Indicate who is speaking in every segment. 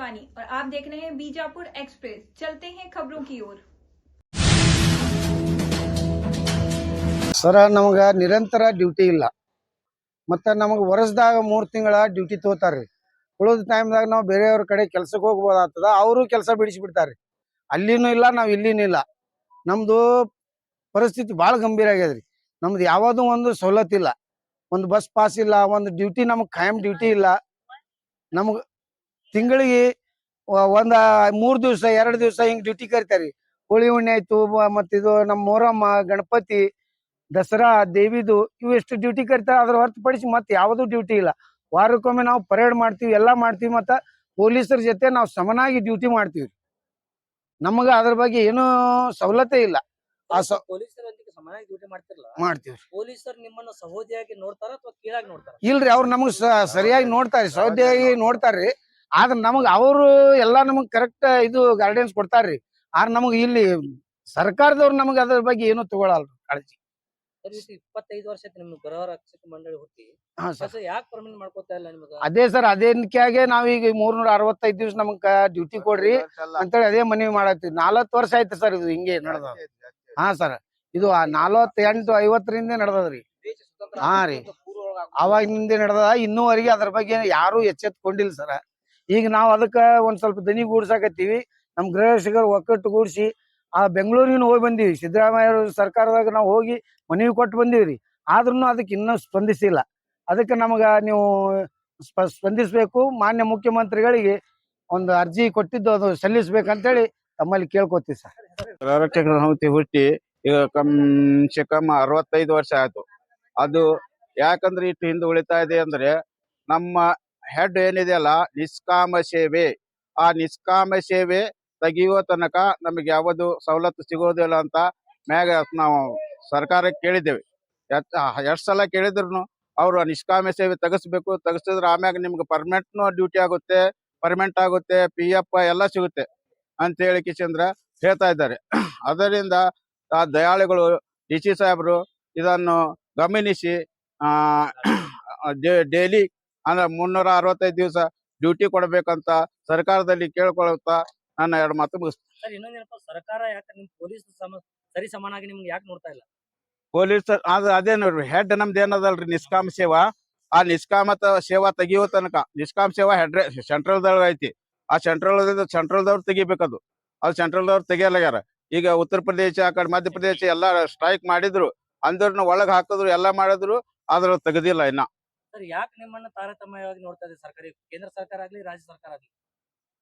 Speaker 1: शिवानी और आप देख रहे हैं बीजापुर एक्सप्रेस। चलते हैं खबरों की ओर।
Speaker 2: ಸರ ನಮಗೆ ನಿರಂತರ ಡ್ಯೂಟಿ ಇಲ್ಲ ಮತ್ತು ನಮಗೆ ವರ್ಷದಾಗ 3 ತಿಂಗಳ ಡ್ಯೂಟಿ ತಗೋತಾರ್ರಿ. ಉಳಿದ ಟೈಮ್ದಾಗ ನಾವು ಬೇರೆಯವ್ರ ಕಡೆ ಕೆಲ್ಸಕ್ಕೆ ಹೋಗ್ಬೋದಾಗ್ತದ, ಅವರು ಕೆಲಸ ಬಿಡಿಸಿಬಿಡ್ತಾರೆ. ಅಲ್ಲಿನೂ ಇಲ್ಲ, ನಾವು ಇಲ್ಲಿನೂ ಇಲ್ಲ. ನಮ್ಮದು ಪರಿಸ್ಥಿತಿ ಭಾಳ ಗಂಭೀರ ಆಗ್ಯದ್ರಿ. ನಮ್ದು ಯಾವುದೂ ಒಂದು ಸವಲತ್ತಿಲ್ಲ, ಒಂದು ಬಸ್ ಪಾಸ್ ಇಲ್ಲ, ಒಂದು ಡ್ಯೂಟಿ ನಮಗೆ ಖಾಯಂ ಡ್ಯೂಟಿ ಇಲ್ಲ. ನಮಗೆ ತಿಂಗಳಿಗೆ ಒಂದು 3 ದಿವಸ 2 ದಿವಸ ಹಿಂಗೆ ಡ್ಯೂಟಿ ಕರಿತಾರೆ. ಹೋಳಿ ಹುಣ್ಣಿ ಆಯ್ತು, ಮತ್ತಿದು ನಮ್ಮ ಮೊಹರಮ್ಮ, ಗಣಪತಿ, ದಸರಾ, ದೇವಿದು ಇವು ಎಷ್ಟು ಡ್ಯೂಟಿ ಕರಿತಾರೆ. ಅದ್ರ ಹೊರತುಪಡಿಸಿ ಮತ್ತೆ ಯಾವುದೂ ಡ್ಯೂಟಿ ಇಲ್ಲ. ವಾರಕ್ಕೊಮ್ಮೆ ನಾವು ಪರೇಡ್ ಮಾಡ್ತೀವಿ, ಎಲ್ಲ ಮಾಡ್ತೀವಿ, ಮತ್ತು ಪೊಲೀಸರ ಜೊತೆ ನಾವು ಸಮನಾಗಿ ಡ್ಯೂಟಿ ಮಾಡ್ತೀವಿ. ನಮಗೆ ಅದ್ರ ಬಗ್ಗೆ ಏನೂ ಸವಲತ್ತೇ ಇಲ್ಲ.
Speaker 3: ಪೊಲೀಸರೊಂದಿಗೆ ಸಮನಾಗಿ ಡ್ಯೂಟಿ
Speaker 2: ಮಾಡ್ತೀವಿ.
Speaker 3: ಪೊಲೀಸರು ನಿಮ್ಮನ್ನ ಸಹೋದರಿಯಾಗಿ ನೋಡ್ತಾರ ಅಥವಾ ಕೀಳಾಗಿ ನೋಡ್ತಾರ?
Speaker 2: ಇಲ್ರಿ, ಅವ್ರು ನಮಗೆ ಸರಿಯಾಗಿ ನೋಡ್ತಾರೆ, ಸಹೋದರಿಯಾಗಿ ನೋಡ್ತಾರ್ರಿ. ಆದ್ರೆ ನಮಗೆ ಅವರು ಎಲ್ಲ ನಮಗೆ ಕರೆಕ್ಟ್ ಇದು ಗೈಡೆನ್ಸ್ ಕೊಡ್ತಾರ್ರಿ. ಆದ್ರೆ ನಮಗೆ ಇಲ್ಲಿ ಸರ್ಕಾರದವ್ರು ನಮಗೆ ಅದ್ರ ಬಗ್ಗೆ ಏನೂ ತಗೊಳಲ್ಲ ಕಾಳಜಿ.
Speaker 3: 25 ವರ್ಷ ಆಯ್ತು ನಿಮ್ಗೆ ಗೃಹ ರಕ್ಷಕ ಮಂಡಳಿ ಹುಟ್ಟಿ.
Speaker 2: ಹಾ ಸರ್,
Speaker 3: ಯಾಕೆ ಪರ್ಮನೆಂಟ್ ಮಾಡ್ಕೋತಾ ಇಲ್ಲ ನಿಮ್ಗೆ?
Speaker 2: ಅದೇ ಸರ್, ಅದೇನಕ್ಕಾಗೆ ನಾವೀಗ 365 ದಿವಸ ನಮಗ್ ಡ್ಯೂಟಿ ಕೊಡ್ರಿ ಅಂತೇಳಿ ಅದೇ ಮನವಿ ಮಾಡತ್ತೀವಿ. 40 ವರ್ಷ ಆಯ್ತು ಸರ್ ಇದು ಹಿಂಗೆ ನಡೆದ. ಹಾ ಸರ್, ಇದು 48 50ರಿಂದ ನಡೆದದ್ರಿ. ಹಾ ರೀ, ಅವಾಗಿನಿಂದ ನಡೆದ. ಇನ್ನೂವರೆಗೆ ಅದ್ರ ಬಗ್ಗೆ ಯಾರು ಎಚ್ಚೆತ್ಕೊಂಡಿಲ್ಲ ಸರ್. ಈಗ ನಾವು ಅದಕ್ಕ ಒಂದ್ ಸ್ವಲ್ಪ ದನಿ ಗೂಡ್ಸಾಕತ್ತೀವಿ. ನಮ್ ಗೃಹ ರಕ್ಷಕರು ಒಕ್ಕಟ್ಟು ಗೂಡ್ಸಿ ಬೆಂಗಳೂರಿನ ಹೋಗಿ ಬಂದೀವಿ. ಸಿದ್ದರಾಮಯ್ಯ ಸರ್ಕಾರದಾಗ ನಾವು ಹೋಗಿ ಮನವಿ ಕೊಟ್ಟು ಬಂದೀವ್ರಿ. ಆದ್ರೂ ಅದಕ್ಕೆ ಇನ್ನೂ ಸ್ಪಂದಿಸಿಲ್ಲ. ಅದಕ್ಕೆ ನಮಗ ನೀವು ಸ್ಪಂದಿಸಬೇಕು. ಮಾನ್ಯ ಮುಖ್ಯಮಂತ್ರಿಗಳಿಗೆ ಒಂದು ಅರ್ಜಿ ಕೊಟ್ಟಿದ್ದು ಅದು ಸಲ್ಲಿಸ್ಬೇಕಂತೇಳಿ ತಮ್ಮಲ್ಲಿ ಕೇಳ್ಕೊತೀವಿ ಸರ್.
Speaker 4: ಗೃಹ ರಕ್ಷಕರ ಸಮಿತಿ ಹುಟ್ಟಿ ಈಗ ಕಮ್ಸೆ ಕಮ್ 65 ವರ್ಷ ಆಯ್ತು. ಅದು ಯಾಕಂದ್ರೆ ಇಟ್ಟು ಹಿಂದೆ ಉಳಿತಾ ಇದೆ ಅಂದ್ರೆ ನಮ್ಮ ಹೆಡ್ ಏನಿದೆಯಲ್ಲ ನಿಷ್ಕಾಮ ಸೇವೆ, ಆ ನಿಷ್ಕಾಮ ಸೇವೆ ತೆಗೆಯುವ ತನಕ ನಮಗೆ ಯಾವುದು ಸವಲತ್ತು ಸಿಗೋದಿಲ್ಲ ಅಂತ ಮ್ಯಾಗ ನಾವು ಸರ್ಕಾರಕ್ಕೆ ಕೇಳಿದ್ದೇವೆ. ಎಷ್ಟು ಸಲ ಕೇಳಿದ್ರು ಅವರು ನಿಷ್ಕಾಮ ಸೇವೆ ತೆಗಿಸ್ಬೇಕು, ತೆಗಿಸಿದ್ರೆ ಆಮ್ಯಾಗ ನಿಮ್ಗೆ ಪರ್ಮನೆಂಟ್ನು ಡ್ಯೂಟಿ ಆಗುತ್ತೆ, ಪರ್ಮನೆಂಟ್ ಆಗುತ್ತೆ, PF ಎಲ್ಲ ಸಿಗುತ್ತೆ ಅಂತ ಹೇಳಿ ಕಿಶಂದ್ರ ಹೇಳ್ತಾ ಇದ್ದಾರೆ. ಅದರಿಂದ ಆ ದಯಾಳುಗಳು DC ಸಾಹೇಬರು ಇದನ್ನು ಗಮನಿಸಿ ಡೈಲಿ ಅಂದ್ರೆ 365 ದಿವಸ ಡ್ಯೂಟಿ ಕೊಡಬೇಕಂತ ಸರ್ಕಾರದಲ್ಲಿ ಕೇಳ್ಕೊಳ್ತಾ ನನ್ನ 2 ಮಾತು ಮುಗಿಸ್ತೀನಿ.
Speaker 3: ಸರ್, ಇನ್ನೊಂದೇನಪ್ಪ, ಸರ್ಕಾರ ಯಾಕೆ ನಿಮ್ ಪೊಲೀಸ್ ಸರಿ ಸಮಾನಾಗಿ ನಿಮ್ಗೆ ಯಾಕೆ ನೋಡ್ತಾ ಇಲ್ಲ?
Speaker 4: ಪೊಲೀಸ್ ಅದೇ ನೋಡ್ರಿ, ಹೆಡ್ ನಮ್ದು ಏನದಲ್ರಿ ನಿಷ್ಕಾಮ ಸೇವಾ, ಆ ನಿಷ್ಕಾಮತ ಸೇವಾ ತೆಗಿಯೋ ತನಕ ನಿಷ್ಕಾಮ ಸೇವಾ ಹೆಡ್ ಸೆಂಟ್ರಲ್ದೊಳಗ ಐತಿ. ಆ ಸೆಂಟ್ರಲ್ದವ್ರು ತೆಗಿಬೇಕದು. ಅದು ಸೆಂಟ್ರಲ್ದವ್ರು ತೆಗಿಯಲಾಗ್ಯಾರ. ಈಗ ಉತ್ತರ ಪ್ರದೇಶ, ಆ ಕಡೆ ಮಧ್ಯಪ್ರದೇಶ ಎಲ್ಲ ಸ್ಟ್ರೈಕ್ ಮಾಡಿದ್ರು, ಅಂದ್ರನ್ನ ಒಳಗ್ ಹಾಕಿದ್ರು, ಎಲ್ಲ ಮಾಡಿದ್ರು, ಆದ್ರ ತೆಗದಿಲ್ಲ ಇನ್ನ.
Speaker 3: ಸರ್, ಯಾಕೆ ನಿಮ್ಮನ್ನ ತಾರತಮ್ಯವಾಗಿ ನೋಡ್ತಾ ಇದೆ ಸರ್ಕಾರ, ಕೇಂದ್ರ ಸರ್ಕಾರ ಆಗ್ಲಿ ರಾಜ್ಯ ಸರ್ಕಾರ ಆಗ್ಲಿ?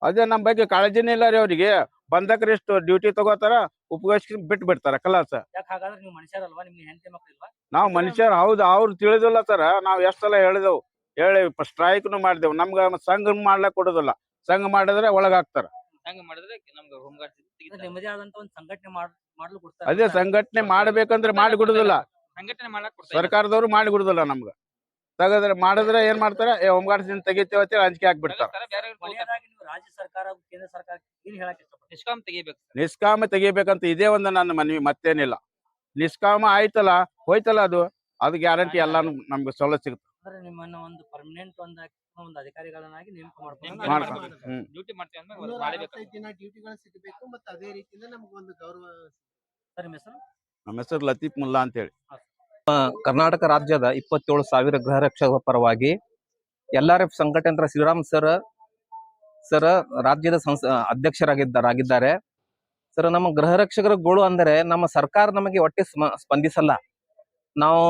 Speaker 4: ಅದೇ ನಮ್ ಬಗ್ಗೆ ಕಾಳಜಿನೇ ಇಲ್ಲ ರೀ ಅವ್ರಿಗೆ. ಬಂದಕ್ರೆ ಎಷ್ಟು ಡ್ಯೂಟಿ ತಗೋತಾರ, ಉಪಯೋಗಿಸಿ ಬಿಟ್ಟು ಬಿಡ್ತಾರ ಕಲಾಸ.
Speaker 3: ಯಾಕೆ ಹಾಗಾದ್ರೆ ನೀವು ಮನುಷ್ಯರಲ್ವಾ? ನಿಮ್ಗೆ ಹೆಂಡತಿ ಮಕ್ಳು ಇಲ್ವಾ?
Speaker 4: ನಾವು ಮನುಷ್ಯರು ಹೌದು, ಅವ್ರು ತಿಳಿದಿಲ್ಲ ಸರ್. ನಾವ್ ಎಷ್ಟ್ ಸಲ ಹೇಳಿದೆವು, ಹೇಳಿ ಸ್ಟ್ರೈಕ್ನು ಮಾಡಿದೆವು. ನಮ್ಗ ಸಂಘ ಮಾಡ್ಲಕ್ ಕೊಡುದಿಲ್ಲ. ಸಂಘ ಮಾಡಿದ್ರೆ ಒಳಗ್ ಹಾಕ್ತಾರ.
Speaker 3: ಹೆಂಗ್ ಮಾಡಿದ್ರೆ ನಮ್ಗೆ ಹೋಮ್ ಗಾರ್ಡ್ ನಿಮ್ಮದೇ ಆದಂತ ಒಂದು ಸಂಘಟನೆ ಮಾಡ್ಲು ಕೊಡ್ತಾರೆ.
Speaker 4: ಅದೇ ಸಂಘಟನೆ ಮಾಡ್ಬೇಕಂದ್ರೆ ಮಾಡಿ ಕೊಡುದಿಲ್ಲ,
Speaker 3: ಸಂಘಟನೆ ಮಾಡಕ್
Speaker 4: ಸರ್ಕಾರದವ್ರು ಮಾಡಿ ಕೊಡುದಿಲ್ಲ ನಮ್ಗ. ತೆಗದ್ರೆ ಮಾಡಿದ್ರೆ ಏನ್ ಮಾಡ್ತಾರ, ಹೋಮ್ ಗಾರ್ಡ್ಸ್ ತೆಗಿತೇವ ಅಂತೇಳಿ ಅಂಜಿಕೆ ಹಾಕ್ಬಿಡ್ತಾರ.
Speaker 3: ನೀವು ರಾಜ್ಯ ಸರ್ಕಾರ ಕೇಂದ್ರ ಸರ್ಕಾರ ಏನ್ ಹೇಳಕ್ ಇಷ್ಟಪಡ್ತೀರಿ? ನಿಷ್ಕಾಮ ತೆಗಿಬೇಕು.
Speaker 4: ನಿಷ್ಕಾಮ ತೆಗಿಬೇಕಂತ ಇದೇ ಒಂದು ನನ್ನ ಮನವಿ, ಮತ್ತೇನಿಲ್ಲ. ನಿಷ್ಕಾಮ ಆಯ್ತಲ್ಲ, ಹೋಯ್ತಲ್ಲ, ಅದು ಗ್ಯಾರಂಟಿ ಎಲ್ಲಾನು ನಮ್ಗೆ ಸವಲತ್ತು ಸಿಗುತ್ತೆ.
Speaker 3: ಅಂದ್ರೆ ನಿಮ್ಮನ್ನ ಒಂದು ಪರ್ಮನೆಂಟ್ ಒಂದು ಅಧಿಕಾರಿಗಳನ್ನಾಗಿ ನೇಮಕ
Speaker 4: ಮಾಡ್ಕೊಂಡು
Speaker 3: ಡ್ಯೂಟಿ ಮಾಡ್ತೀವಿ ಅಂದ್ರೆ
Speaker 2: ಡ್ಯೂಟಿಗಳು ಸಿಗಬೇಕು, ಮತ್ತೆ ಅದೇ ರೀತಿಯಿಂದ ನಮ್ಗೆ ಒಂದು ಗೌರವ.
Speaker 3: ಸರ್, ನಿಮ್ಮ ಹೆಸರು?
Speaker 4: ನಮ್ಮ ಹೆಸರು ಲತೀಫ್ ಮುಲ್ಲಾ ಅಂತೇಳಿ.
Speaker 5: ಕರ್ನಾಟಕ ರಾಜ್ಯದ 27,000 ಗೃಹ ರಕ್ಷಕರ ಪರವಾಗಿ LRF ಸಂಘಟನೆಯ ಶ್ರೀರಾಮ್ ಸರ್ ರಾಜ್ಯದ ಅಧ್ಯಕ್ಷರಾಗಿದ್ದಾರೆ. ಸರ್, ನಮ್ಮ ಗೃಹ ರಕ್ಷಕರ ಗೋಳು ಅಂದರೆ ನಮ್ಮ ಸರ್ಕಾರ ನಮಗೆ ಒಟ್ಟೆ ಸ್ಪಂದಿಸಲ್ಲ. ನಾವು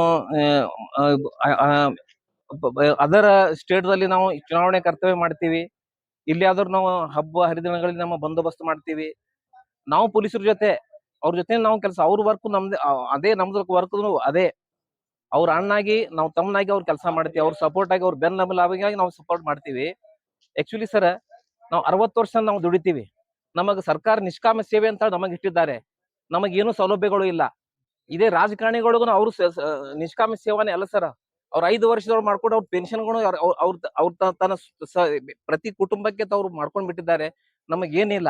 Speaker 5: ಅದರ ಸ್ಟೇಟ್ದಲ್ಲಿ ನಾವು ಚುನಾವಣೆ ಕರ್ತವ್ಯ ಮಾಡ್ತೀವಿ. ಇಲ್ಲಿ ಆದ್ರೂ ನಾವು ಹಬ್ಬ ಹರಿದಿನಗಳಲ್ಲಿ ನಮ್ಮ ಬಂದೋಬಸ್ತ್ ಮಾಡ್ತೀವಿ. ನಾವು ಪೊಲೀಸರ ಜೊತೆ ಅವ್ರ ಜೊತೆ ನಾವು ಕೆಲಸ, ಅವ್ರ ವರ್ಕ್ ನಮ್ದೇ, ಅದೇ ನಮ್ದು ವರ್ಕ್ ಅದೇ. ಅವ್ರ ಅಣ್ಣಾಗಿ ನಾವು ತಮ್ಮನಾಗಿ ಅವ್ರ ಕೆಲಸ ಮಾಡ್ತೀವಿ. ಅವ್ರ ಸಪೋರ್ಟ್ ಆಗಿ, ಅವ್ರ ಬೆನ್ನೆಲುಬಾಗಿ ನಾವು ಸಪೋರ್ಟ್ ಮಾಡ್ತೀವಿ. ಆಕ್ಚುಲಿ ಸರ್, ನಾವು 60 ವರ್ಷ ನಾವು ದುಡಿತೀವಿ. ನಮಗ ಸರ್ಕಾರ ನಿಷ್ಕಾಮ ಸೇವೆ ಅಂತ ನಮಗೆ ಇಟ್ಟಿದ್ದಾರೆ. ನಮಗೇನು ಸೌಲಭ್ಯಗಳು ಇಲ್ಲ. ಇದೇ ರಾಜಕಾರಣಿಗಳಿಗೂ ಅವರು ನಿಷ್ಕಾಮ ಸೇವಾನೇ ಅಲ್ಲ ಸರ್. ಅವ್ರ 5 ವರ್ಷದವ್ರು ಮಾಡ್ಕೊಂಡು ಅವ್ರ ಪೆನ್ಷನ್ಗಳು ಅವ್ರ ತನ್ನ ಪ್ರತಿ ಕುಟುಂಬಕ್ಕೆ ಅವ್ರು ಮಾಡ್ಕೊಂಡ್ ಬಿಟ್ಟಿದ್ದಾರೆ. ನಮಗೇನಿಲ್ಲ.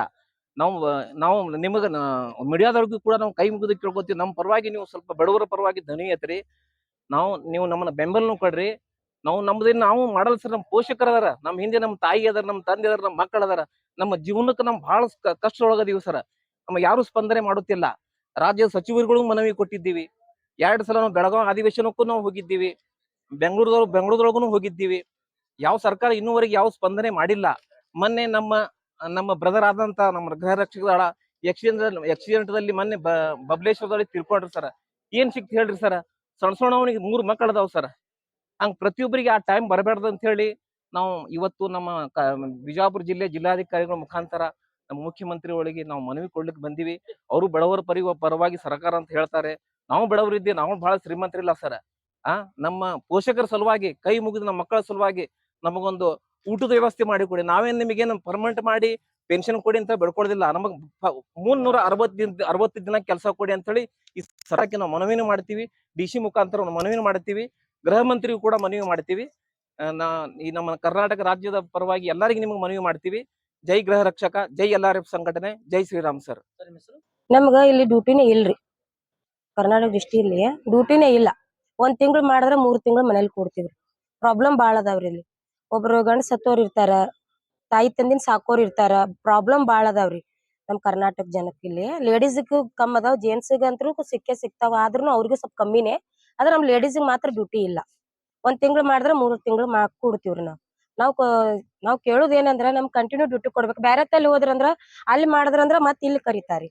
Speaker 5: ನಾವು ನಿಮಗ ಮೀಡಿಯಾದವ್ರಿಗೂ ಕೂಡ ನಾವು ಕೈ ಮುಗಿದು ಕೇಳ್ಕೊತೀವಿ. ನಮ್ಮ ಪರವಾಗಿ ನೀವು ಸ್ವಲ್ಪ ಬಡವರ ಪರವಾಗಿ ಧ್ವನಿ ಎತ್ತರಿ. ನೀವು ನಮ್ಮನ್ನ ಬೆಂಬಲನು ಕೊಡ್ರಿ. ನಾವು ನಮ್ದೇನ್ ನಾವು ಮಾಡಲ್ಲ ಸರ್. ನಮ್ಮ ಪೋಷಕರು ಅದಾರ, ನಮ್ಮ ಹಿಂದೆ ನಮ್ಮ ತಾಯಿ ಅದಾರ, ನಮ್ಮ ತಂದೆ ಅದಾರ, ನಮ್ಮ ಮಕ್ಕಳು ಅದಾರ. ನಮ್ಮ ಜೀವನಕ್ಕೆ ನಾವು ಬಹಳ ಕಷ್ಟದೊಳಗದೀವಿ ಸರ್. ನಮ್ಗೆ ಯಾರು ಸ್ಪಂದನೆ ಮಾಡುತ್ತಿಲ್ಲ. ರಾಜ್ಯದ ಸಚಿವರುಗಳು ಮನವಿ ಕೊಟ್ಟಿದ್ದೀವಿ. 2 ಸಲ ನಾವು ಬೆಳಗಾವಿ ಅಧಿವೇಶನಕ್ಕೂ ನಾವು ಹೋಗಿದ್ದೀವಿ. ಬೆಂಗಳೂರೊಳಗೂ ಹೋಗಿದ್ದೀವಿ. ಯಾವ ಸರ್ಕಾರ ಇನ್ನೂವರೆಗೆ ಯಾವ ಸ್ಪಂದನೆ ಮಾಡಿಲ್ಲ. ಮೊನ್ನೆ ನಮ್ಮ ಬ್ರದರ್ ಆದಂತ ನಮ್ಮ ಗೃಹ ರಕ್ಷಕ ದಳ ಆಕ್ಸಿಡೆಂಟ್ ದಲ್ಲಿ ಮೊನ್ನೆ ಬಬಲೇಶ್ವರದಲ್ಲಿ ತಿಳ್ಕೊಂಡ್ರಿ ಸರ್. ಏನ್ ಸಿಕ್ತು ಹೇಳ್ರಿ ಸರ್? ಸಣ್ಣ ಅವನಿಗೆ 3 ಮಕ್ಕಳು ಅದಾವ ಸರ್. ಹಂಗ ಪ್ರತಿಯೊಬ್ಬರಿಗೆ ಆ ಟೈಮ್ ಬರಬಾರ್ದು ಅಂತ ಹೇಳಿ ನಾವು ಇವತ್ತು ನಮ್ಮ ಬಿಜಾಪುರ ಜಿಲ್ಲಾಧಿಕಾರಿಗಳ ಮುಖಾಂತರ ನಮ್ಮ ಮುಖ್ಯಮಂತ್ರಿ ಒಳಗೆ ನಾವು ಮನವಿ ಕೊಡ್ಲಿಕ್ಕೆ ಬಂದಿವಿ. ಅವರು ಬಡವರ ಪರವಾಗಿ ಸರ್ಕಾರ ಅಂತ ಹೇಳ್ತಾರೆ. ನಾವು ಬಡವರಿದ್ದೆ, ನಾವು ಬಹಳ ಶ್ರೀಮಂತರಿಲ್ಲ ಸರ್. ನಮ್ಮ ಪೋಷಕರ ಸಲುವಾಗಿ ಕೈ ಮುಗಿದು ನಮ್ಮ ಮಕ್ಕಳ ಸಲುವಾಗಿ ನಮಗೊಂದು ಊಟದ ವ್ಯವಸ್ಥೆ ಮಾಡಿ ಕೊಡಿ. ನಾವೇನ್ ನಿಮಗೇನು ಪರ್ಮನೆಂಟ್ ಮಾಡಿ ಪೆನ್ಷನ್ ಕೊಡಿ ಅಂತ ಬೆಳ್ಕೊಳ್ಳೋದಿಲ್ಲ. ನಮಗ್ 360 ದಿನ ಕೆಲಸ ಕೊಡಿ ಅಂತ ಹೇಳಿ ಈ ಸರ್ಕಾರಕ್ಕೆ ನಾವು ಮನವಿನೂ ಮಾಡ್ತೀವಿ. DC ಮುಖಾಂತರ ಮನವಿನೂ ಮಾಡ್ತೀವಿ. ಗೃಹ ಮಂತ್ರಿಗೂ ಕೂಡ ಮನವಿ ಮಾಡ್ತೀವಿ. ಈ ನಮ್ಮ ಕರ್ನಾಟಕ ರಾಜ್ಯದ ಪರವಾಗಿ ಎಲ್ಲರಿಗೂ ನಿಮಗೆ ಮನವಿ ಮಾಡ್ತೀವಿ. ಜೈ ಗೃಹ ರಕ್ಷಕ, ಜೈ LRF ಸಂಘಟನೆ, ಜೈ ಶ್ರೀರಾಮ್ ಸರ್.
Speaker 6: ನಮ್ಗ ಇಲ್ಲಿ ಡ್ಯೂಟಿನೇ ಇಲ್ರಿ. ಕರ್ನಾಟಕ ಡಿಸ್ಟಿಕ್ಲಿ ಡ್ಯೂಟಿನೇ ಇಲ್ಲ. 1 ತಿಂಗಳು ಮಾಡಿದ್ರೆ 3 ತಿಂಗಳು ಮನೇಲಿ ಕೂಡ್ತೀವ್ರಿ. ಪ್ರಾಬ್ಲಮ್ ಬಾಳ ಅದಾವ್ರಿ ಇಲ್ಲಿ. ಒಬ್ರು ಗಂಡ ಸತ್ತೋರ್ ಇರ್ತಾರ, ತಾಯಿ ತಂದಿನ ಸಾಕೋರ್ ಇರ್ತಾರ. ಪ್ರಾಬ್ಲಮ್ ಬಾಳ ಅದಾವ್ರಿ ನಮ್ ಕರ್ನಾಟಕ ಜನಕ್ಕೆ. ಇಲ್ಲಿ ಲೇಡೀಸ್ಗೂ ಕಮ್ಮಿ ಅದಾವ್, ಜೆಂಟ್ಸ್ಗಂತೂ ಸಿಗ್ತಾವ. ಆದ್ರೂ ಅವ್ರಿಗೂ ಸ್ವಲ್ಪ ಕಮ್ಮಿನೇ. ಆದ್ರೆ ನಮ್ ಲೇಡೀಸ್ಗೆ ಮಾತ್ರ ಡ್ಯೂಟಿ ಇಲ್ಲ. 1 ತಿಂಗಳು ಮಾಡಿದ್ರೆ 3 ತಿಂಗಳು ಕೂಡ್ತೀವ್ರಿ ನಾವ್ ಕೇಳುದ್ ಏನಂದ್ರ ನಮ್ ಕಂಟಿನ್ಯೂ ಡ್ಯೂಟಿ ಕೊಡ್ಬೇಕು. ಬ್ಯಾರೆ ತಲ್ಲಿ ಹೋದ್ರಂದ್ರ ಅಲ್ಲಿ ಮಾಡಿದ್ರಂದ್ರ ಮತ್ ಇಲ್ಲಿ ಕರೀತಾರಿ.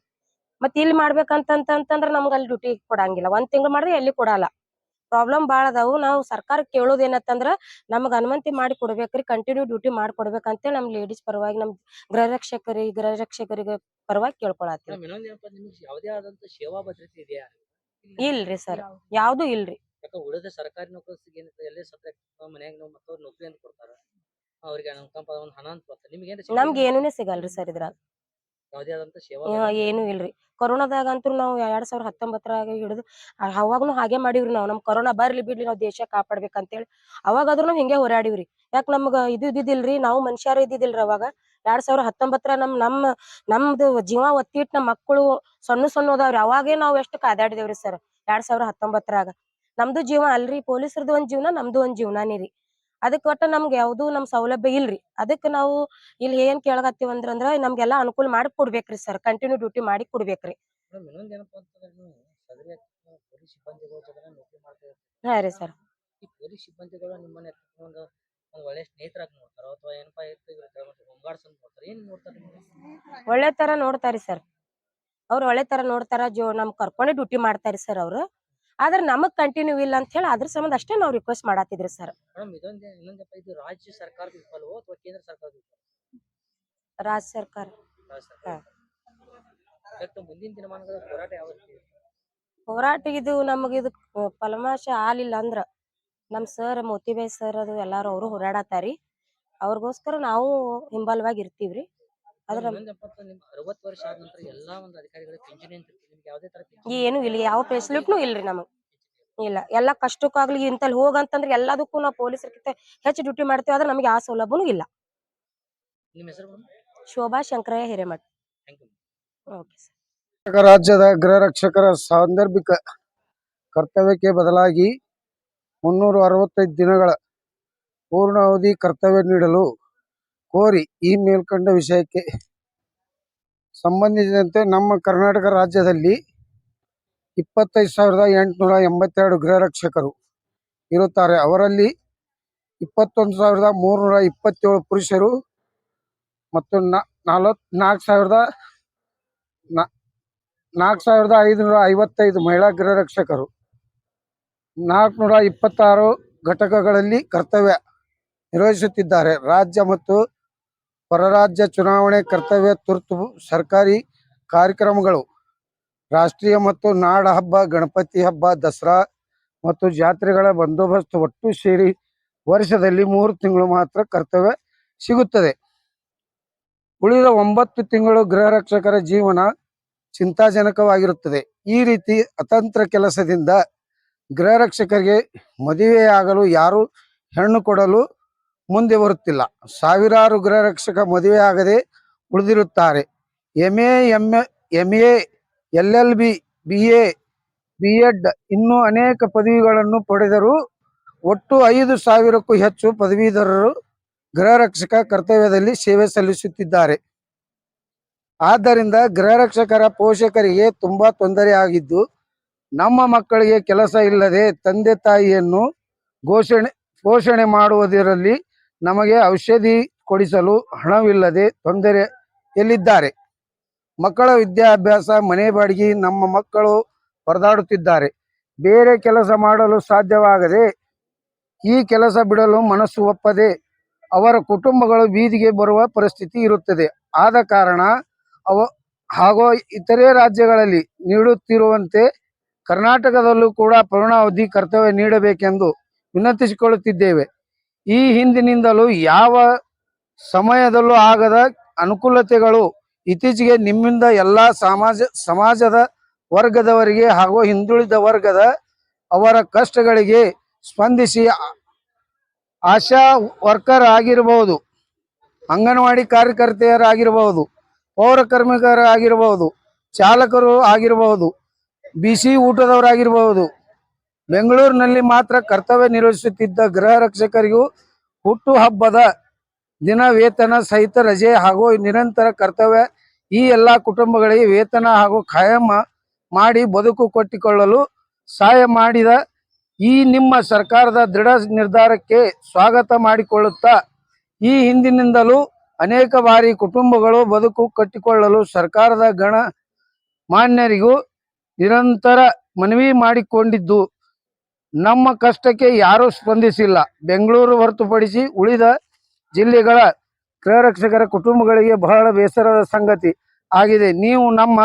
Speaker 6: ಮತ್ ಇಲ್ಲಿ ಮಾಡ್ಬೇಕಂತಂದ್ರ ನಮ್ಗ ಅಲ್ಲಿ ಡ್ಯೂಟಿ ಕೊಡಂಗಿಲ್ಲ. 1 ತಿಂಗಳು ಮಾಡಿದ್ರೆ ಎಲ್ಲಿ ಕೊಡಲ್ಲ. ಪ್ರಾಬ್ಲಮ್ ಬಾಳ ಅದಾವು. ನಾವು ಸರ್ಕಾರಕ್ಕೆ ಕೇಳೋದ್ ಏನಂತಂದ್ರ ನಮಗ್ ಅನುಮತಿ ಮಾಡಿ ಕೊಡ್ಬೇಕ್ರಿ, ಕಂಟಿನ್ಯೂ ಡ್ಯೂಟಿ ಮಾಡ್ಕೊಡ್ಬೇಕಂತೇಳಿ ನಮ್ ಲೇಡೀಸ್ ಪರವಾಗಿ, ನಮ್ ಗೃಹ ರಕ್ಷಕರಿಗೆ ಪರವಾಗಿ ಕೇಳ್ಕೊಳತ್ತೀವಿ.
Speaker 3: ಇನ್ನೊಂದೇನಪ್ಪ, ನಿಮ್ಗೆ ಯಾವುದೇ ಆದಂತ ಸೇವಾ ಭದ್ರತೆ ಇದೆಯಾ?
Speaker 6: ಇಲ್ರಿ ಸರ್, ಯಾವ್ದು ಇಲ್ರಿ.
Speaker 3: ಯಾಕೆ ಉಳಿದ ಸರ್ಕಾರಿ ನೌಕರರಿಗೆ ಎಲ್ಲೇ ಸತ್ತ ಮನ್ಯಾಗ ನಾವು ಮತ್ತವ್ರು ನೌಕರಿ ಅಂತ ಕೊಡ್ತಾರ, ಅವ್ರಿಗೆ ಅನುಕಂಪ ಒಂದು ಹಣ ಅಂತ ಕೊಡ್ತಾರೆ. ನಿಮ್ಗೆ
Speaker 6: ನಮ್ಗೆ ಏನೂನೇ ಸಿಗಲ್ರಿ ಸರ್ ಇದ್ರಾಗ.
Speaker 3: ಯಾವುದೇ ಆದಂತ ಸೇವಾ
Speaker 6: ಏನು ಇಲ್ರಿ. ಕೊರೋನಾದಾಗಂತೂ ನಾವು 2019 ಹಿಡಿದು ಅವಾಗ್ನು ಹಾಗೆ ಮಾಡಿವ್ರಿ. ನಮ್ ಕೊರೋನಾ ಬರ್ಲಿ ಬಿಡ್ಲಿ ನಾವ್ ದೇಶ ಕಾಪಾಡ್ಬೇಕಂತೇಳಿ ಅವಾಗಾದ್ರೂ ನಾವ್ ಹಿಂಗೆ ಹೋರಾಡಿವ್ರಿ. ಯಾಕ್ ನಮ್ಗ ಇದ್ದಿದ್ದಿಲ್ರಿ, ನಾವು ಮನುಷ್ಯರು ಇದ್ದಿದ್ದಿಲ್ರಿ ಅವಾಗ. 2019 ನಮ್ದು ಜೀವ ಒತ್ತಿಟ್ಟು ನಮ್ ಮಕ್ಕಳು ಸಣ್ಣ ಅದಾವ್ರಿ. ಅವಾಗೇ ನಾವ್ ಎಷ್ಟು ಕಾದಾಡಿದೇವ್ರಿ ಸರ್ 2019. ನಮ್ದು ಜೀವ ಅಲ್ರಿ, ಪೊಲೀಸರದು ಒಂದ್ ಜೀವನ, ನಮ್ದು ಒಂದ್ ಜೀವನಾನೇ ರೀ. ಅದಕ್ ಒಟ್ಟ ನಮ್ಗೆ ಯಾವ್ದು ನಮ್ ಸೌಲಭ್ಯ ಇಲ್ರಿ. ಅದಕ್ ನಾವು ಇಲ್ಲಿ ಏನ್ ಕೇಳಕತ್ತೀವಿ ಅಂದ್ರ ನಮ್ಗೆಲ್ಲಾ ಅನುಕೂಲ ಮಾಡಿ ಕೊಡ್ಬೇಕ್ರಿ ಸರ್. ಕಂಟಿನ್ಯೂ ಡ್ಯೂಟಿ ಮಾಡಿ ಕೊಡ್ಬೇಕ್ರಿ.
Speaker 3: ಇನ್ನೊಂದೇನಪ್ಪ ಅಂತಂದ್ರೆ, ನೀವು ಸದರಿ ಪೊಲೀಸ್ ಸಿಬ್ಬಂದಿಗಳ ಜೊತೆ ನೌಕರಿ ಮಾಡ್ತಾ ಇರ್ತೀರಿ.
Speaker 6: ಹಾ ರೀ ಸರ್.
Speaker 3: ಈ ಪೊಲೀಸ್ ಸಿಬ್ಬಂದಿಗಳು ನಿಮ್ಮನ್ನ ಒಂದು ಒಳ್ಳೆ ಸ್ನೇಹಿತರಾಗಿ ನೋಡ್ತಾರ ಅಥವಾ ಏನಪ್ಪಾ ಹೊಂಗಾಡ್ಸಂಗ್ ನೋಡ್ತಾರ? ಏನ್ ನೋಡ್ತಾರೆ ನಿಮ್ಗೆ?
Speaker 6: ಒಳ್ಳೆ ತರ ನೋಡ್ತಾರಿ ಸರ್. ಅವ್ರು ಒಳ್ಳೆ ತರ ನೋಡ್ತಾರ. ನಮ್ ಕರ್ಕೊಂಡೆ ಡ್ಯೂಟಿ ಮಾಡ್ತಾರಿ ಸರ್ ಅವ್ರು. ಆದ್ರೆ ನಮಗ್ ಕಂಟಿನ್ಯೂ ಇಲ್ಲ ಅಂತ ಹೇಳಿ ಅದ್ರ ಸಂಬಂಧ ಅಷ್ಟೇ ನಾವ್ ರಿಕ್ವೆಸ್ಟ್ ಮಾಡತ್ತಿದ್ರಿ ಸರ್.
Speaker 3: ಮೇಡಮ್, ಇನ್ನೊಂದಪ್ಪ, ಇದು ರಾಜ್ಯ ಸರ್ಕಾರದ ವಿಫಲವೋ ಅಥವಾ ಕೇಂದ್ರ ಸರ್ಕಾರದ ವಿಫಲ?
Speaker 6: ರಾಜ್ಯ ಸರ್ಕಾರ.
Speaker 3: ಮುಂದಿನ ದಿನಮಾನಗಳ ಹೋರಾಟ ಯಾವ ರೀತಿ?
Speaker 6: ಹೋರಾಟ ಇದು ನಮಗಿದು ಫಲಮಾಶ ಆಲಿಲ್ಲ ಅಂದ್ರ ನಮ್ ಸರ್ ಮೋತಿಬಾಯಿ ಸರ್ ಅದು ಎಲ್ಲಾರು ಅವರು ಹೋರಾಡತಾರಿ. ಅವ್ರಿಗೋಸ್ಕರ ನಾವು ಹಿಂಬಾಲವಾಗಿ ಇರ್ತೀವ್ರಿ. ಅದ್ರ
Speaker 3: ನಿಮ್ 60 ವರ್ಷ ಆದ ನಂತರ ಎಲ್ಲಾ ಒಂದು ಅಧಿಕಾರಿಗಳಿಗೆ ಪಿಂಚಣಿ ಅಂತ ಇರ್ತದೆ. ನಿಮ್ಗೆ ಯಾವುದೇ ತರ
Speaker 6: ಏನು ಇಲ್ಲ, ಯಾವ ಫೆಸಿಲಿಟಿನೂ ಇಲ್ರಿ ನಮಗ್. ಇಲ್ಲ, ಎಲ್ಲಾ ಕಷ್ಟಕ್ಕಾಗ್ಲಿ ಇಂತಲ್ಲಿ ಹೋಗಂತಂದ್ರೆ ಎಲ್ಲದಕ್ಕೂ ನಾವು ಪೊಲೀಸರ್ಕಿಂತ ಹೆಚ್ಚು ಡ್ಯೂಟಿ ಮಾಡ್ತೀವಿ. ಆದ್ರೆ ನಮ್ಗೆ ಯಾವ ಸೌಲಭ್ಯನೂ ಇಲ್ಲ.
Speaker 3: ನಿಮ್ಮ ಹೆಸರು?
Speaker 6: Shobha Shankaraiah Hiremath.
Speaker 3: Thank you.
Speaker 6: Okay sir.
Speaker 2: ರಾಜ್ಯದ ಗೃಹ ರಕ್ಷಕರ ಸಾಂದರ್ಭಿಕ ಕರ್ತವ್ಯಕ್ಕೆ ಬದಲಾಗಿ 365 ದಿನಗಳ ಪೂರ್ಣಾವಧಿ ಕರ್ತವ್ಯ ನೀಡಲು ಕೋರಿ ಈ ಮೇಲ್ಕಂಡ ವಿಷಯಕ್ಕೆ ಸಂಬಂಧಿಸಿದಂತೆ ನಮ್ಮ ಕರ್ನಾಟಕ ರಾಜ್ಯದಲ್ಲಿ 25,882 ಗೃಹ ರಕ್ಷಕರು ಇರುತ್ತಾರೆ. ಅವರಲ್ಲಿ 21,327 ಪುರುಷರು ಮತ್ತು 4,555 ಮಹಿಳಾ ಗೃಹ ರಕ್ಷಕರು 426 ಘಟಕಗಳಲ್ಲಿ ಕರ್ತವ್ಯ ನಿರ್ವಹಿಸುತ್ತಿದ್ದಾರೆ. ರಾಜ್ಯ ಮತ್ತು ಪರರಾಜ್ಯ ಚುನಾವಣೆ ಕರ್ತವ್ಯ, ತುರ್ತು ಸರ್ಕಾರಿ ಕಾರ್ಯಕ್ರಮಗಳು, ರಾಷ್ಟ್ರೀಯ ಮತ್ತು ನಾಡ ಹಬ್ಬ, ಗಣಪತಿ ಹಬ್ಬ, ದಸರಾ ಮತ್ತು ಜಾತ್ರೆಗಳ ಬಂದೋಬಸ್ತ್ ಒಟ್ಟು ಸೇರಿ ವರ್ಷದಲ್ಲಿ 3 ತಿಂಗಳು ಮಾತ್ರ ಕರ್ತವ್ಯ ಸಿಗುತ್ತದೆ. ಉಳಿದ 9 ತಿಂಗಳು ಗೃಹ ರಕ್ಷಕರ ಜೀವನ ಚಿಂತಾಜನಕವಾಗಿರುತ್ತದೆ. ಈ ರೀತಿ ಅತಂತ್ರ ಕೆಲಸದಿಂದ ಗೃಹ ರಕ್ಷಕರಿಗೆ ಮದುವೆಯಾಗಲು ಯಾರು ಹೆಣ್ಣು ಕೊಡಲು ಮುಂದೆ ಬರುತ್ತಿಲ್ಲ. ಸಾವಿರಾರು ಗೃಹ ರಕ್ಷಕ ಮದುವೆಯಾಗದೆ ಉಳಿದಿರುತ್ತಾರೆ. MA, MA, LLB, BA, B.Ed ಇನ್ನೂ ಅನೇಕ ಪದವಿಗಳನ್ನು ಪಡೆದರೂ ಒಟ್ಟು 5,000ಕ್ಕೂ ಹೆಚ್ಚು ಪದವೀಧರರು ಗೃಹ ರಕ್ಷಕ ಕರ್ತವ್ಯದಲ್ಲಿ ಸೇವೆ ಸಲ್ಲಿಸುತ್ತಿದ್ದಾರೆ. ಆದ್ದರಿಂದ ಗೃಹ ರಕ್ಷಕರ ಪೋಷಕರಿಗೆ ತುಂಬಾ ತೊಂದರೆ ಆಗಿದ್ದು, ನಮ್ಮ ಮಕ್ಕಳಿಗೆ ಕೆಲಸ ಇಲ್ಲದೆ ತಂದೆ ತಾಯಿಯನ್ನು ಪೋಷಣೆ ಮಾಡುವುದರಲ್ಲಿ ನಮಗೆ ಔಷಧಿ ಕೊಡಿಸಲು ಹಣವಿಲ್ಲದೆ ತೊಂದರೆಯಲ್ಲಿದ್ದಾರೆ. ಮಕ್ಕಳ ವಿದ್ಯಾಭ್ಯಾಸ, ಮನೆ ಬಾಡಿಗೆ ನಮ್ಮ ಮಕ್ಕಳು ಪರದಾಡುತ್ತಿದ್ದಾರೆ. ಬೇರೆ ಕೆಲಸ ಮಾಡಲು ಸಾಧ್ಯವಾಗದೆ ಈ ಕೆಲಸ ಬಿಡಲು ಮನಸ್ಸು ಒಪ್ಪದೆ ಅವರ ಕುಟುಂಬಗಳು ಬೀದಿಗೆ ಬರುವ ಪರಿಸ್ಥಿತಿ ಇರುತ್ತದೆ. ಆದ ಕಾರಣ ಹಾಗೂ ಇತರೆ ರಾಜ್ಯಗಳಲ್ಲಿ ನೀಡುತ್ತಿರುವಂತೆ ಕರ್ನಾಟಕದಲ್ಲೂ ಕೂಡ ಪೂರ್ಣಾವಧಿ ಕರ್ತವ್ಯ ನೀಡಬೇಕೆಂದು ವಿನಂತಿಸಿಕೊಳ್ಳುತ್ತಿದ್ದೇವೆ. ಈ ಹಿಂದಿನಿಂದಲೂ ಯಾವ ಸಮಯದಲ್ಲೂ ಆಗದ ಅನುಕೂಲತೆಗಳು ಇತ್ತೀಚೆಗೆ ನಿಮ್ಮಿಂದ ಎಲ್ಲ ಸಮಾಜದ ವರ್ಗದವರಿಗೆ ಹಾಗೂ ಹಿಂದುಳಿದ ವರ್ಗದ ಅವರ ಕಷ್ಟಗಳಿಗೆ ಸ್ಪಂದಿಸಿ ಆಶಾ ವರ್ಕರ್ ಆಗಿರಬಹುದು, ಅಂಗನವಾಡಿ ಕಾರ್ಯಕರ್ತೆಯರಾಗಿರಬಹುದು, ಪೌರ ಕಾರ್ಮಿಕರಾಗಿರಬಹುದು, ಚಾಲಕರು ಆಗಿರಬಹುದು, ಬಿಸಿ ಊಟದವರಾಗಿರಬಹುದು, ಬೆಂಗಳೂರಿನಲ್ಲಿ ಮಾತ್ರ ಕರ್ತವ್ಯ ನಿರ್ವಹಿಸುತ್ತಿದ್ದ ಗೃಹ ರಕ್ಷಕರಿಗೂ ಹುಟ್ಟು ಹಬ್ಬದ ದಿನ ವೇತನ ಸಹಿತ ರಜೆ ಹಾಗೂ ನಿರಂತರ ಕರ್ತವ್ಯ ಈ ಎಲ್ಲ ಕುಟುಂಬಗಳಿಗೆ ವೇತನ ಹಾಗೂ ಖಾಯಂ ಮಾಡಿ ಬದುಕು ಕಟ್ಟಿಕೊಳ್ಳಲು ಸಹಾಯ ಮಾಡಿದ ಈ ನಿಮ್ಮ ಸರ್ಕಾರದ ದೃಢ ನಿರ್ಧಾರಕ್ಕೆ ಸ್ವಾಗತ ಮಾಡಿಕೊಳ್ಳುತ್ತಾ, ಈ ಹಿಂದಿನಿಂದಲೂ ಅನೇಕ ಬಾರಿ ಕುಟುಂಬಗಳು ಬದುಕು ಕಟ್ಟಿಕೊಳ್ಳಲು ಸರ್ಕಾರದ ಮಾನ್ಯರಿಗೂ ನಿರಂತರ ಮನವಿ ಮಾಡಿಕೊಂಡಿದ್ದು, ನಮ್ಮ ಕಷ್ಟಕ್ಕೆ ಯಾರೂ ಸ್ಪಂದಿಸಿಲ್ಲ. ಬೆಂಗಳೂರು ಹೊರತುಪಡಿಸಿ ಉಳಿದ ಜಿಲ್ಲೆಗಳ ಗೃಹರಕ್ಷಕರ ಕುಟುಂಬಗಳಿಗೆ ಬಹಳ ಬೇಸರದ ಸಂಗತಿ ಆಗಿದೆ. ನೀವು ನಮ್ಮ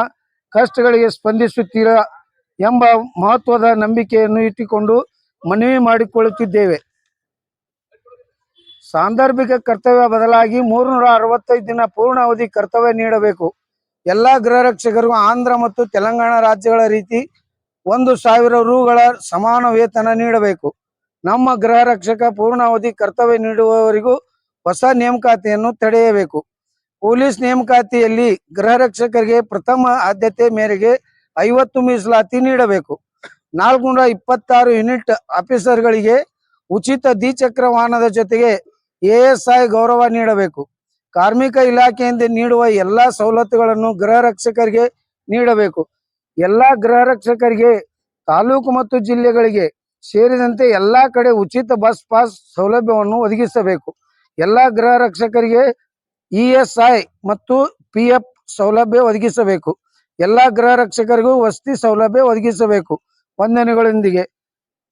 Speaker 2: ಕಷ್ಟಗಳಿಗೆ ಸ್ಪಂದಿಸುತ್ತೀರಾ ಎಂಬ ಮಹತ್ವದ ನಂಬಿಕೆಯನ್ನು ಇಟ್ಟುಕೊಂಡು ಮನವಿ ಮಾಡಿಕೊಳ್ಳುತ್ತಿದ್ದೇವೆ. ಸಾಂದರ್ಭಿಕ ಕರ್ತವ್ಯ ಬದಲಾಗಿ 365 ದಿನ ಪೂರ್ಣಾವಧಿ ಕರ್ತವ್ಯ ನೀಡಬೇಕು. ಎಲ್ಲ ಗೃಹರಕ್ಷಕರಿಗೂ ಆಂಧ್ರ ಮತ್ತು ತೆಲಂಗಾಣ ರಾಜ್ಯಗಳ ರೀತಿ 1,000 ರೂಗಳ ಸಮಾನ ವೇತನ ನೀಡಬೇಕು. ನಮ್ಮ ಗೃಹ ರಕ್ಷಕ ಪೂರ್ಣಾವಧಿ ಕರ್ತವ್ಯ ನೀಡುವವರಿಗೂ ಹೊಸ ನೇಮಕಾತಿಯನ್ನು ತಡೆಯಬೇಕು. ಪೊಲೀಸ್ ನೇಮಕಾತಿಯಲ್ಲಿ ಗೃಹ ರಕ್ಷಕರಿಗೆ ಪ್ರಥಮ ಆದ್ಯತೆ ಮೇರೆಗೆ 50 ಮೀಸಲಾತಿ ನೀಡಬೇಕು. 426 ಯೂನಿಟ್ ಆಫೀಸರ್ಗಳಿಗೆ ಉಚಿತ ದ್ವಿಚಕ್ರ ವಾಹನದ ಜೊತೆಗೆ ASI ಗೌರವ ನೀಡಬೇಕು. ಕಾರ್ಮಿಕ ಇಲಾಖೆಯಿಂದ ನೀಡುವ ಎಲ್ಲಾ ಸವಲತ್ತುಗಳನ್ನು ಗೃಹ ರಕ್ಷಕರಿಗೆ ನೀಡಬೇಕು. ಎಲ್ಲಾ ಗೃಹ ರಕ್ಷಕರಿಗೆ ತಾಲೂಕು ಮತ್ತು ಜಿಲ್ಲೆಗಳಿಗೆ ಸೇರಿದಂತೆ ಎಲ್ಲಾ ಕಡೆ ಉಚಿತ ಬಸ್ ಪಾಸ್ ಸೌಲಭ್ಯವನ್ನು ಒದಗಿಸಬೇಕು. ಎಲ್ಲಾ ಗೃಹ ರಕ್ಷಕರಿಗೆ ESI ಮತ್ತು PF ಸೌಲಭ್ಯ ಒದಗಿಸಬೇಕು. ಎಲ್ಲಾ ಗೃಹ ರಕ್ಷಕರಿಗೂ ವಸತಿ ಸೌಲಭ್ಯ ಒದಗಿಸಬೇಕು. ವಂದನೆಗಳೊಂದಿಗೆ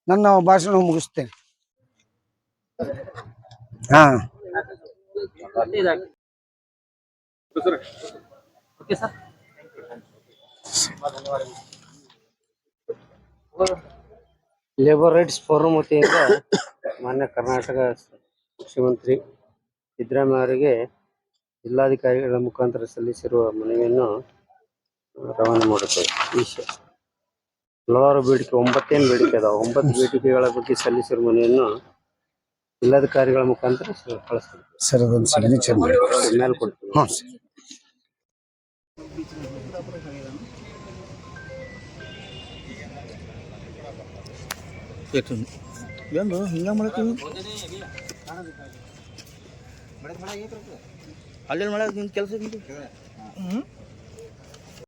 Speaker 2: ನನ್ನ ಭಾಷಣ ಮುಗಿಸ್ತೇನೆ.
Speaker 7: ಲೇಬರ್ ರೈಟ್ಸ್ ಫೋರಂ ವತಿಯಿಂದ ಮಾನ್ಯ ಕರ್ನಾಟಕ ಮುಖ್ಯಮಂತ್ರಿ ಸಿದ್ದರಾಮಯ್ಯ ಅವರಿಗೆ ಜಿಲ್ಲಾಧಿಕಾರಿಗಳ ಮುಖಾಂತರ ಸಲ್ಲಿಸಿರುವ ಮನವಿಯನ್ನು ರವಾನೆ ಮಾಡುತ್ತೇವೆ. ಹಲವಾರು ಬೇಡಿಕೆ 9 ಬೇಡಿಕೆ ಅದಾವೆ. 9 ಬೇಡಿಕೆಗಳ ಬಗ್ಗೆ ಸಲ್ಲಿಸಿರುವ ಮನವಿಯನ್ನು ಜಿಲ್ಲಾಧಿಕಾರಿಗಳ ಮುಖಾಂತರ ಕಳಿಸ್ತೀವಿ
Speaker 2: ಸರ್. ಅದೊಂದು ಸಿಗ್ನೇಚರ್ ಮಾಡಿ
Speaker 7: ಮೇಲೆ ಕೊಡ್ತೀವಿ.
Speaker 8: ಏನು ಹಿಂಗ ಮಾಡತ್ತೀವಿ? ಅಲ್ಲೇನು ಮಾಡಕ್ಕೆ ನಿನ್ನ ಕೆಲಸ